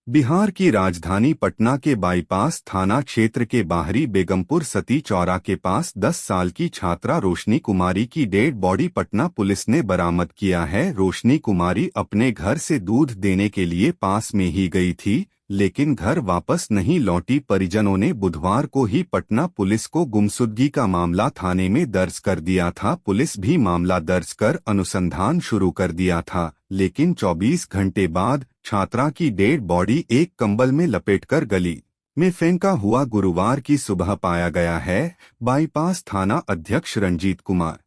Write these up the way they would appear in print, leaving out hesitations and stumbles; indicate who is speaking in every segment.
Speaker 1: बिहार की राजधानी पटना के बाईपास थाना क्षेत्र के बाहरी बेगमपुर सती चौरा के पास 10 साल की छात्रा रोशनी कुमारी की डेड बॉडी पटना पुलिस ने बरामद किया है। रोशनी कुमारी अपने घर से दूध देने के लिए पास में ही गई थी, लेकिन घर वापस नहीं लौटी। परिजनों ने बुधवार को ही पटना पुलिस को गुमशुदगी का मामला थाने में दर्ज कर दिया था। पुलिस भी मामला दर्ज कर अनुसंधान शुरू कर दिया था, लेकिन 24 घंटे बाद छात्रा की डेड बॉडी एक कंबल में लपेटकर गली में फेंका हुआ गुरुवार की सुबह पाया गया है। बाईपास थाना अध्यक्ष रंजीत कुमार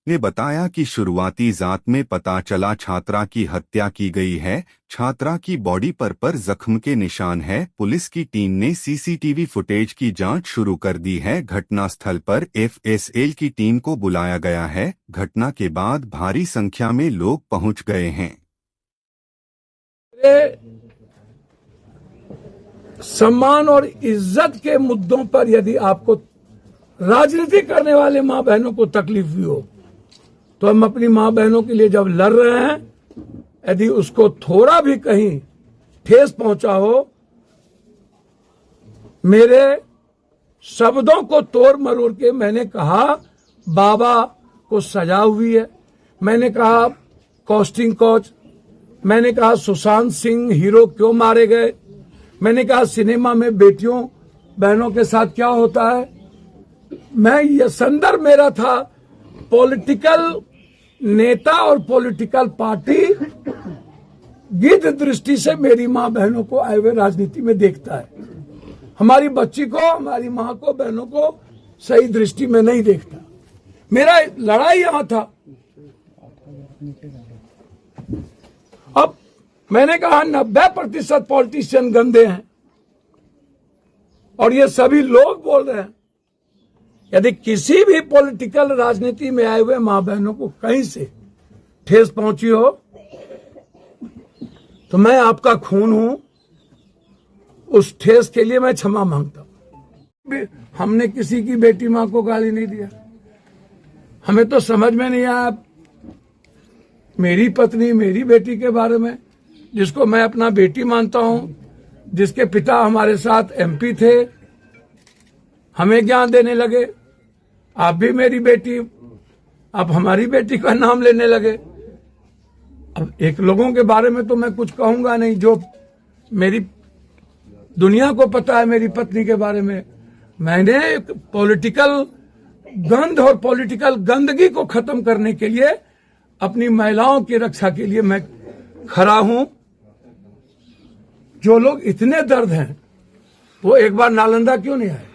Speaker 1: ने बताया कि शुरुआती जांच में पता चला छात्रा की हत्या की गई है। छात्रा की बॉडी पर जख्म के निशान है। पुलिस की टीम ने सीसीटीवी फुटेज की जांच शुरू कर दी है। घटनास्थल पर एफएसएल की टीम को बुलाया गया है। घटना के बाद भारी संख्या में लोग पहुंच गए हैं।
Speaker 2: सम्मान और इज्जत के मुद्दों पर यदि आपको राजनीति करने वाले मां बहनों को तकलीफ हुई हो, तो हम अपनी मां बहनों के लिए जब लड़ रहे हैं, यदि उसको थोड़ा भी कहीं ठेस पहुंचा हो, मेरे शब्दों को तोड़ मरोड़ के मैंने कहा बाबा को सजा हुई है, मैंने कहा कॉस्टिंग कोच, मैंने कहा सुशांत सिंह हीरो क्यों मारे गए, मैंने कहा सिनेमा में बेटियों बहनों के साथ क्या होता है। मैं ये संदर्भ मेरा था पॉलिटिकल नेता और पॉलिटिकल पार्टी गिद्ध दृष्टि से मेरी मां बहनों को आए हुए राजनीति में देखता है। हमारी बच्ची को, हमारी मां को, बहनों को सही दृष्टि में नहीं देखता। मेरा लड़ाई यहां था। अब मैंने कहा 90% पॉलिटिशियन गंदे हैं और ये सभी लोग बोल रहे हैं। यदि किसी भी पॉलिटिकल राजनीति में आए हुए मां बहनों को कहीं से ठेस पहुंची हो, तो मैं आपका खून हूं, उस ठेस के लिए मैं क्षमा मांगता हूं। हमने किसी की बेटी मां को गाली नहीं दिया। हमें तो समझ में नहीं आया मेरी पत्नी मेरी बेटी के बारे में, जिसको मैं अपना बेटी मानता हूं, जिसके पिता हमारे साथ एमपी थे, हमें ज्ञान देने लगे। आप भी मेरी बेटी, आप हमारी बेटी का नाम लेने लगे। अब एक लोगों के बारे में तो मैं कुछ कहूंगा नहीं, जो मेरी दुनिया को पता है मेरी पत्नी के बारे में। मैंने पॉलिटिकल गंध और पॉलिटिकल गंदगी को खत्म करने के लिए, अपनी महिलाओं की रक्षा के लिए मैं खड़ा हूं। जो लोग इतने दर्द हैं, वो एक बार नालंदा क्यों नहीं आए?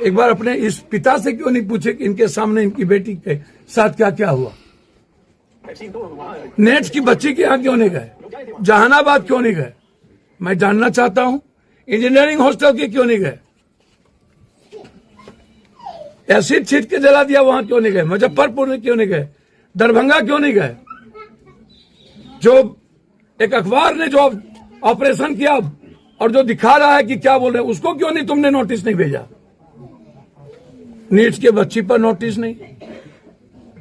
Speaker 2: एक बार अपने इस पिता से क्यों नहीं पूछे कि इनके सामने इनकी बेटी के साथ क्या क्या हुआ? नेट की बच्ची के यहां क्यों नहीं गए? जहानाबाद क्यों नहीं गए? मैं जानना चाहता हूं। इंजीनियरिंग हॉस्टल के क्यों नहीं गए? एसिड छीट के जला दिया, वहां क्यों नहीं गए? मुजफ्फरपुर में क्यों नहीं गए? दरभंगा क्यों नहीं गए? जो एक अखबार ने जो ऑपरेशन किया और जो दिखा रहा है कि क्या बोल रहे हैं, उसको क्यों नहीं तुमने नोटिस नहीं भेजा? नीट के बच्ची पर नोटिस नहीं।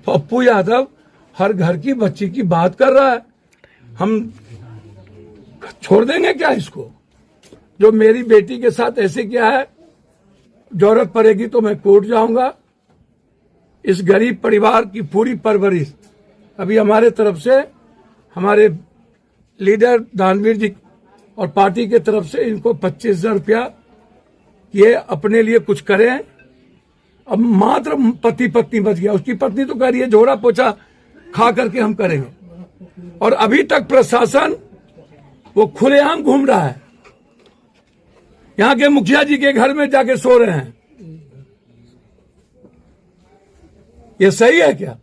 Speaker 2: पप्पू यादव हर घर की बच्ची की बात कर रहा है। हम छोड़ देंगे क्या इसको? जो मेरी बेटी के साथ ऐसे किया है, जरूरत पड़ेगी तो मैं कोर्ट जाऊंगा। इस गरीब परिवार की पूरी परवरिश अभी हमारे तरफ से, हमारे लीडर दानवीर जी और पार्टी के तरफ से इनको 25,000 रुपया ये अपने लिए कुछ करें। अब मात्र पति पत्नी बच गया, उसकी पत्नी तो कह रही है झोरा पोछा खा करके हम करेंगे। और अभी तक प्रशासन वो खुलेआम घूम रहा है, यहां के मुखिया जी के घर में जाके सो रहे हैं। ये सही है क्या?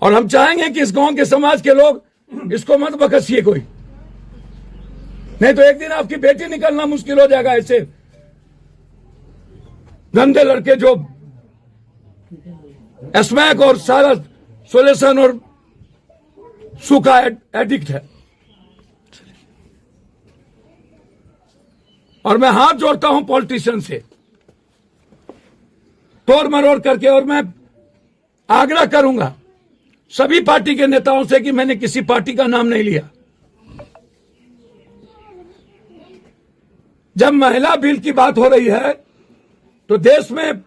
Speaker 2: और हम चाहेंगे कि इस गांव के समाज के लोग इसको मत बकसिए कोई, नहीं तो एक दिन आपकी बेटी निकलना मुश्किल हो जाएगा। ऐसे गंदे लड़के जो स्मैक और सारा सोल्यूशन और सूखा एडिक्ट है। और मैं हाथ जोड़ता हूं पॉलिटिशियन से तोड़ मरोड़ करके, और मैं आग्रह करूंगा सभी पार्टी के नेताओं से कि मैंने किसी पार्टी का नाम नहीं लिया। जब महिला बिल की बात हो रही है तो देश में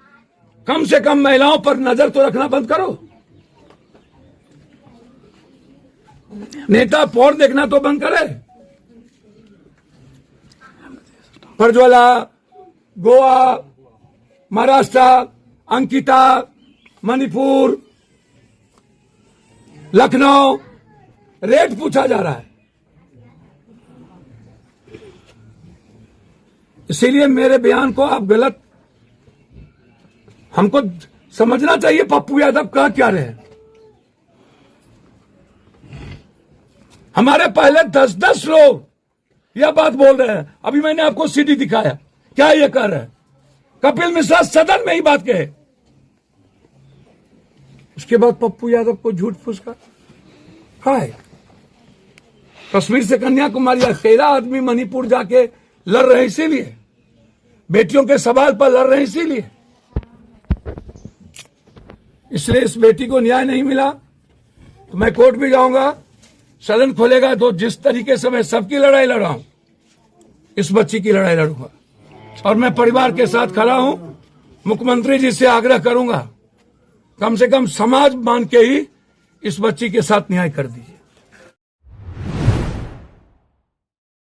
Speaker 2: कम से कम महिलाओं पर नजर तो रखना बंद करो। नेता पोर्न देखना तो बंद करे। प्रज्वला, गोवा, महाराष्ट्र, अंकिता, मणिपुर, लखनऊ रेट पूछा जा रहा है। इसीलिए मेरे बयान को आप गलत, हमको समझना चाहिए पप्पू यादव कह क्या रहे हैं। हमारे पहले 10-10 लोग यह बात बोल रहे हैं। अभी मैंने आपको सीडी दिखाया, क्या ये कर रहे हैं? कपिल मिश्रा सदन में ही बात कहे, उसके बाद पप्पू यादव को झूठ फूसका कहा है। कश्मीर से कन्याकुमारी 13 आदमी मणिपुर जाके लड़ रहे इसीलिए, बेटियों के सवाल पर लड़ रहे इसीलिए। इसलिए इस बेटी को न्याय नहीं मिला तो मैं कोर्ट भी जाऊंगा। सदन खोलेगा तो जिस तरीके से मैं सबकी लड़ाई लड़ा हूं, इस बच्ची की लड़ाई लड़ूंगा। और मैं परिवार के साथ खड़ा हूं। मुख्यमंत्री जी से आग्रह करूंगा, कम से कम समाज मान के ही इस बच्ची के साथ न्याय कर दीजिए।